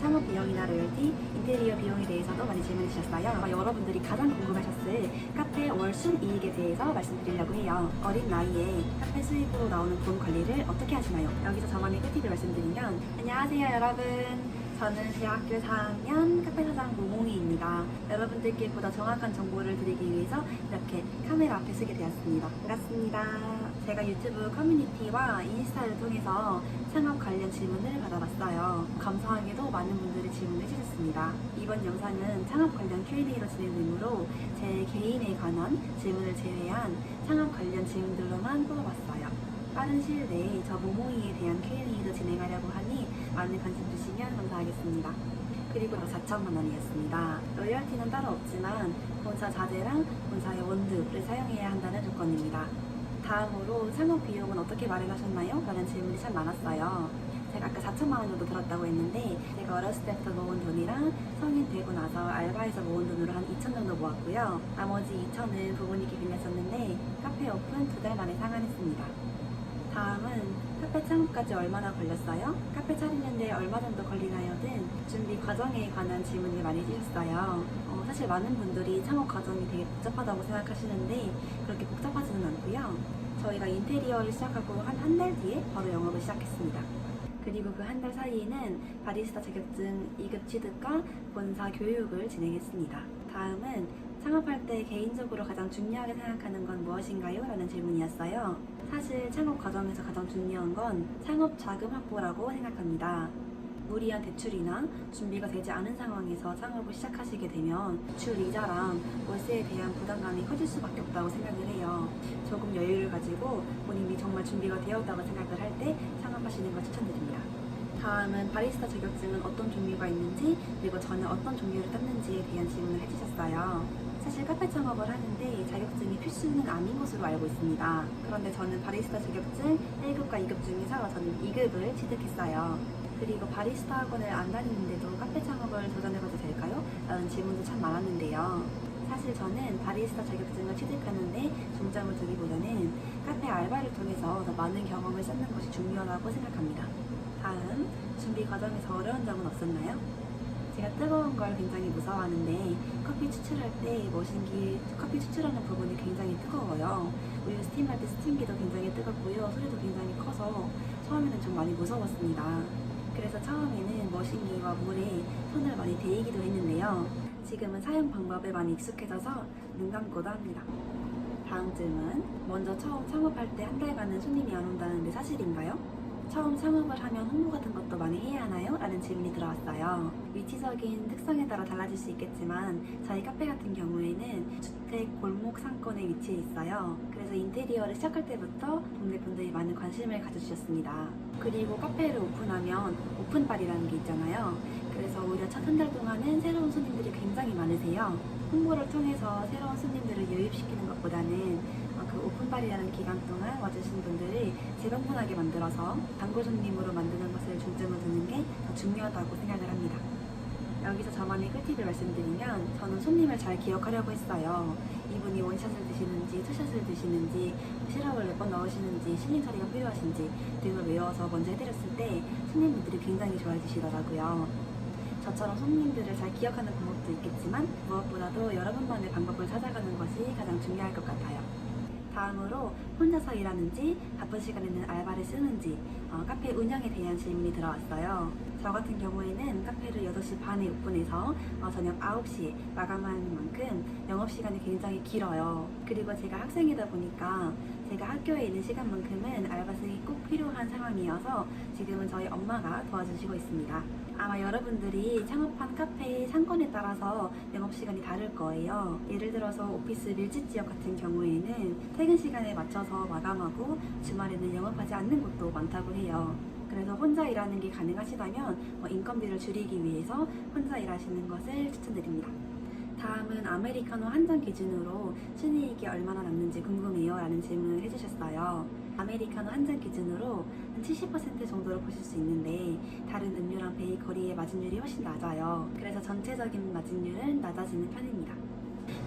창업 비용이나 로열티, 인테리어 비용에 대해서도 많이 질문해 주셨어요. 여러분들이 가장 궁금하셨을 카페 월 순이익에 대해서 말씀드리려고 해요. 어린 나이에 카페 수익으로 나오는 돈 관리를 어떻게 하시나요? 여기서 저만의 꿀팁을 말씀드리면, 안녕하세요 여러분. 저는 대학교 4학년 카페 사장 모몽이입니다. 여러분들께 보다 정확한 정보를 드리기 위해서 이렇게 카메라 앞에 서게 되었습니다. 반갑습니다. 제가 유튜브 커뮤니티와 인스타를 통해서 창업 관련 질문을 받아봤어요. 감사하게도 많은 분들이 질문을 해주셨습니다. 이번 영상은 창업 관련 Q&A로 진행되므로 제 개인에 관한 질문을 제외한 창업 관련 질문들로만 뽑아봤어요. 빠른 시일 내에 저 모모이에 대한 Q&A도 진행하려고 하니 많은 관심 주시면 감사하겠습니다. 그리고 4천만 원이었습니다. 로열티는 따로 없지만 본사 자재랑 본사의 원두를 사용해야 한다는 조건입니다. 다음으로 창업 비용은 어떻게 마련하셨나요? 라는 질문이 참 많았어요. 제가 아까 4천만 원 정도 들었다고 했는데, 제가 어렸을 때부터 모은 돈이랑 성인 되고 나서 알바해서 모은 돈으로 한 2천 정도 모았고요. 나머지 2천은 부모님께 빌렸었는데 카페 오픈 2달 만에 상환했습니다. 다음은 카페 창업까지 얼마나 걸렸어요? 카페 차리는데 얼마 정도 걸리나요? 등 준비 과정에 관한 질문을 많이 주셨어요. 사실 많은 분들이 창업 과정이 되게 복잡하다고 생각하시는데 그렇게 복잡하지는 않고요. 저희가 인테리어를 시작하고 한 달 뒤에 바로 영업을 시작했습니다. 그리고 그 한 달 사이에는 바리스타 자격증 2급 취득과 본사 교육을 진행했습니다. 다음은 창업할 때 개인적으로 가장 중요하게 생각하는 건 무엇인가요? 라는 질문이었어요. 사실 창업 과정에서 가장 중요한 건 창업 자금 확보라고 생각합니다. 무리한 대출이나 준비가 되지 않은 상황에서 창업을 시작하시게 되면 대출 이자랑 월세에 대한 부담감이 커질 수밖에 없다고 생각을 해요. 조금 여유를 가지고 본인이 정말 준비가 되었다고 생각을 할 때 창업하시는 걸 추천드립니다. 다음은 바리스타 자격증은 어떤 종류가 있는지, 그리고 저는 어떤 종류를 땄는지에 대한 질문을 해주셨어요. 사실 카페 창업을 하는데 자격증이 필수는 아닌 것으로 알고 있습니다. 그런데 저는 바리스타 자격증 1급과 2급 중에서 저는 2급을 취득했어요. 그리고 바리스타 학원을 안 다니는데도 카페 창업을 도전해봐도 될까요? 라는 질문도 참 많았는데요. 사실 저는 바리스타 자격증을 취득하는데 중점을 두기보다는 카페 알바를 통해서 더 많은 경험을 쌓는 것이 중요하다고 생각합니다. 다음, 준비 과정에서 어려운 점은 없었나요? 제가 뜨거운 걸 굉장히 무서워하는데 커피 추출할 때 머신기 커피 추출하는 부분이 굉장히 뜨거워요. 우유 스팀할 때 스팀기도 굉장히 뜨겁고요. 소리도 굉장히 커서 처음에는 좀 많이 무서웠습니다. 그래서 처음에는 머신기와 물에 손을 많이 데이기도 했는데요. 지금은 사용 방법에 많이 익숙해져서 눈 감고도 합니다. 다음 질문. 먼저 처음 창업할 때 한 달간은 손님이 안 온다는데 사실인가요? 처음 창업을 하면 홍보 같은 것도 많이 해야 하나요? 라는 질문이 들어왔어요. 위치적인 특성에 따라 달라질 수 있겠지만 저희 카페 같은 경우에는 주택 골목 상권에 위치해 있어요. 그래서 인테리어를 시작할 때부터 동네 분들이 많은 관심을 가져주셨습니다. 그리고 카페를 오픈하면 오픈발이라는 게 있잖아요. 그래서 오히려 첫 한 달 동안은 새로운 손님들이 굉장히 많으세요. 홍보를 통해서 새로운 손님들을 유입시키는 것보다는 그 오픈발이라는 기간 동안 와주신 분들을 재방문하게 만들어서 단골 손님으로 만드는 것을 중점을 두는 게 더 중요하다고 생각을 합니다. 여기서 저만의 꿀팁을 말씀드리면, 저는 손님을 잘 기억하려고 했어요. 이분이 원샷을 드시는지 투샷을 드시는지 시럽을 몇 번 넣으시는지 실링 처리가 필요하신지 등을 외워서 먼저 해드렸을 때 손님분들이 굉장히 좋아해 주시더라고요. 저처럼 손님들을 잘 기억하는 방법도 있겠지만 무엇보다도 여러분만의 방법을 찾아가는 것이 가장 중요할 것 같아요. 다음으로 혼자서 일하는지 바쁜 시간에는 알바를 쓰는지 카페 운영에 대한 질문이 들어왔어요. 저 같은 경우에는 카페를 8시 반에 오픈해서 저녁 9시에 마감하는 만큼 영업시간이 굉장히 길어요. 그리고 제가 학생이다 보니까 제가 학교에 있는 시간만큼은 알바생이 꼭 필요한 상황이어서 지금은 저희 엄마가 도와주시고 있습니다. 아마 여러분들이 창업한 카페의 상권에 따라서 영업시간이 다를 거예요. 예를 들어서 오피스 밀집 지역 같은 경우에는 퇴근 시간에 맞춰서 마감하고 주말에는 영업하지 않는 곳도 많다고 해요. 그래서 혼자 일하는 게 가능하시다면 인건비를 줄이기 위해서 혼자 일하시는 것을 추천드립니다. 다음은 아메리카노 한 잔 기준으로 순이익이 얼마나 남는지 궁금해요 라는 질문을 해주셨어요. 아메리카노 한 잔 기준으로 한 70% 정도로 보실 수 있는데 다른 음료랑 베이커리의 마진율이 훨씬 낮아요. 그래서 전체적인 마진율은 낮아지는 편입니다.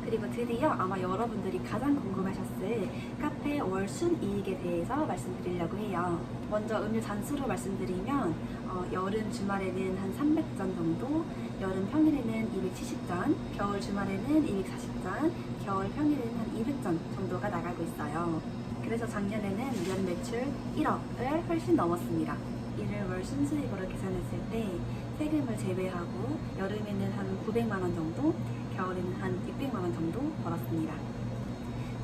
그리고 드디어 아마 여러분들이 가장 궁금하셨을 카페 월 순이익에 대해서 말씀드리려고 해요. 먼저 음료 잔수로 말씀드리면 여름 주말에는 한 300잔 정도, 여름 평일에는 270잔, 겨울 주말에는 240잔, 겨울 평일에는 한 200잔 정도가 나가고 있어요. 그래서 작년에는 연 매출 1억을 훨씬 넘었습니다. 이를 월 순수익으로 계산했을 때 세금을 제외하고 여름에는 한 900만 원 정도, 겨울에는 한 600만 원 정도 벌었습니다.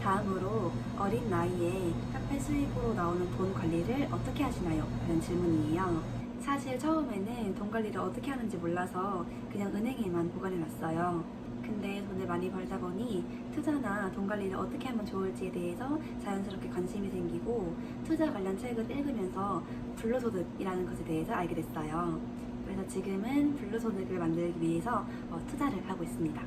다음으로 어린 나이에 카페 수익으로 나오는 돈 관리를 어떻게 하시나요? 라는 질문이에요. 사실 처음에는 돈 관리를 어떻게 하는지 몰라서 그냥 은행에만 보관해놨어요. 근데 돈을 많이 벌다 보니 투자나 돈 관리를 어떻게 하면 좋을지에 대해서 자연스럽게 관심이 생기고 투자 관련 책을 읽으면서 불로소득이라는 것에 대해서 알게 됐어요. 그래서 지금은 불로소득을 만들기 위해서 투자를 하고 있습니다.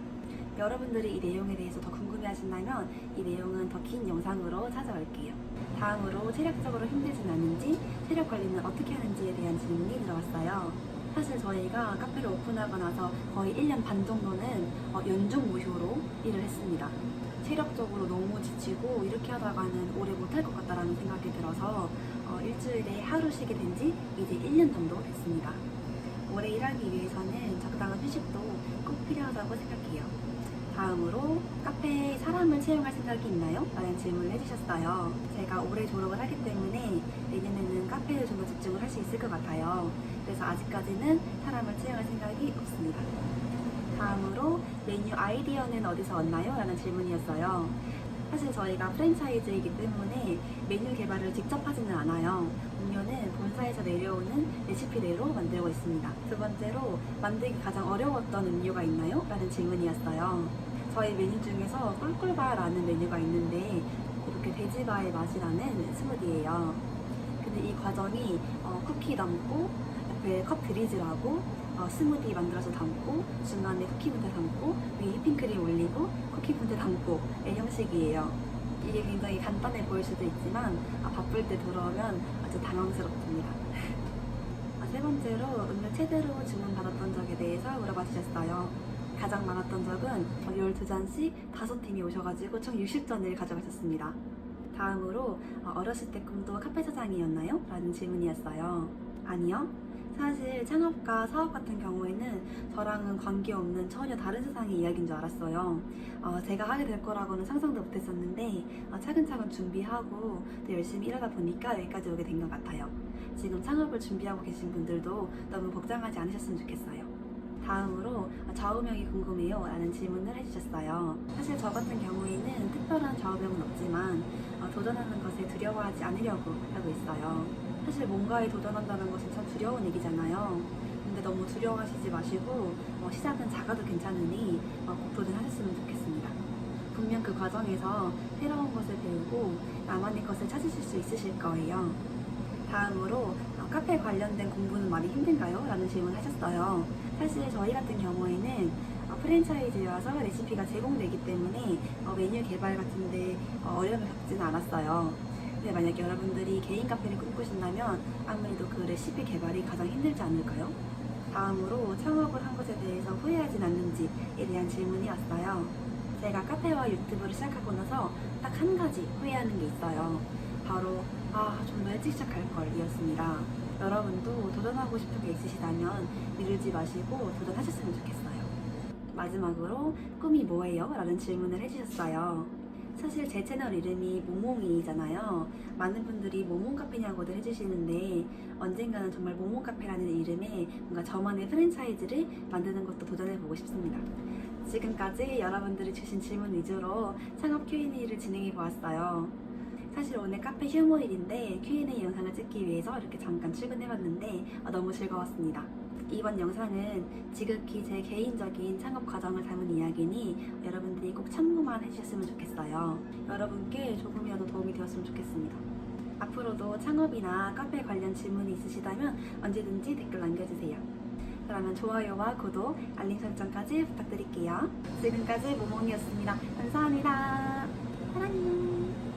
여러분들이 이 내용에 대해서 더 궁금해하신다면 이 내용은 더 긴 영상으로 찾아올게요. 다음으로 체력적으로 힘들진 않은지, 체력 관리는 어떻게 하는지에 대한 질문이 들어왔어요. 사실 저희가 카페를 오픈하고 나서 거의 1년 반 정도는 연중 무휴로 일을 했습니다. 체력적으로 너무 지치고 이렇게 하다가는 오래 못할 것 같다라는 생각이 들어서 일주일에 하루 쉬게 된 지 이제 1년 정도 됐습니다. 오래 일하기 위해서는 적당한 휴식도 꼭 필요하다고 생각해요. 다음으로 카페에 사람을 채용할 생각이 있나요? 라는 질문을 해주셨어요. 제가 올해 졸업을 하기 때문에 내년에는 카페에 좀 더 집중을 할 수 있을 것 같아요. 그래서 아직까지는 사람을 채용할 생각이 없습니다. 다음으로 메뉴 아이디어는 어디서 얻나요? 라는 질문이었어요. 사실 저희가 프랜차이즈이기 때문에 메뉴 개발을 직접 하지는 않아요. 음료는 본사에서 내려오는 레시피대로 만들고 있습니다. 두 번째로 만들기 가장 어려웠던 음료가 있나요? 라는 질문이었어요. 저희 메뉴 중에서 꿀꿀바라는 메뉴가 있는데 이렇게 돼지바의 맛이 나는 스무디예요. 근데 이 과정이 쿠키 담고 옆에 컵 드리즐하고 스무디 만들어서 담고 중간에 쿠키 분대 담고 위에 휘핑크림 올리고 쿠키 분대 담고 의 형식이에요. 이게 굉장히 간단해 보일 수도 있지만 바쁠 때 들어오면 아주 당황스럽습니다. 세 번째로 음료 최대로 주문받았던 적에 대해서 물어봐 주셨어요. 가장 많았던 적은 12잔씩 5팀이 오셔가지고 총 60잔을 가져가셨습니다. 다음으로 어렸을 때 꿈도 카페 사장이었나요? 라는 질문이었어요. 아니요. 사실 창업과 사업 같은 경우에는 저랑은 관계없는 전혀 다른 세상의 이야기인 줄 알았어요. 제가 하게 될 거라고는 상상도 못했었는데 차근차근 준비하고 또 열심히 일하다 보니까 여기까지 오게 된 것 같아요. 지금 창업을 준비하고 계신 분들도 너무 걱정하지 않으셨으면 좋겠어요. 다음으로 좌우명이 궁금해요 라는 질문을 해주셨어요. 사실 저 같은 경우에는 특별한 좌우명은 없지만 도전하는 것에 두려워하지 않으려고 하고 있어요. 사실 뭔가에 도전한다는 것은 참 두려운 얘기잖아요. 근데 너무 두려워하시지 마시고 시작은 작아도 괜찮으니 꼭 도전하셨으면 좋겠습니다. 분명 그 과정에서 새로운 것을 배우고 나만의 것을 찾으실 수 있으실 거예요. 다음으로 카페 관련된 공부는 많이 힘든가요? 라는 질문을 하셨어요. 사실 저희 같은 경우에는 프랜차이즈여서 레시피가 제공되기 때문에 메뉴 개발 같은데 어려움을 겪지는 않았어요. 근데 만약에 여러분들이 개인 카페를 꿈꾸신다면 아무래도 그 레시피 개발이 가장 힘들지 않을까요? 다음으로 창업을 한 것에 대해서 후회하진 않는지에 대한 질문이 왔어요. 제가 카페와 유튜브를 시작하고 나서 딱 한 가지 후회하는 게 있어요. 바로 좀 더 일찍 시작할 걸 이었습니다. 여러분도 도전하고 싶은 게 있으시다면 미루지 마시고 도전하셨으면 좋겠어요. 마지막으로 꿈이 뭐예요? 라는 질문을 해주셨어요. 사실 제 채널 이름이 모몽이잖아요. 많은 분들이 모몽카페냐고들 해주시는데 언젠가는 정말 모몽카페라는 이름의 뭔가 저만의 프랜차이즈를 만드는 것도 도전해보고 싶습니다. 지금까지 여러분들이 주신 질문 위주로 창업 Q&A를 진행해 보았어요. 사실 오늘 카페 휴무일인데 Q&A 영상을 찍기 위해서 이렇게 잠깐 출근해봤는데 너무 즐거웠습니다. 이번 영상은 지극히 제 개인적인 창업 과정을 담은 이야기니 여러분들이 꼭 참고만 해주셨으면 좋겠어요. 여러분께 조금이라도 도움이 되었으면 좋겠습니다. 앞으로도 창업이나 카페 관련 질문이 있으시다면 언제든지 댓글 남겨주세요. 그러면 좋아요와 구독, 알림 설정까지 부탁드릴게요. 지금까지 모몽이었습니다. 감사합니다. 사랑해요.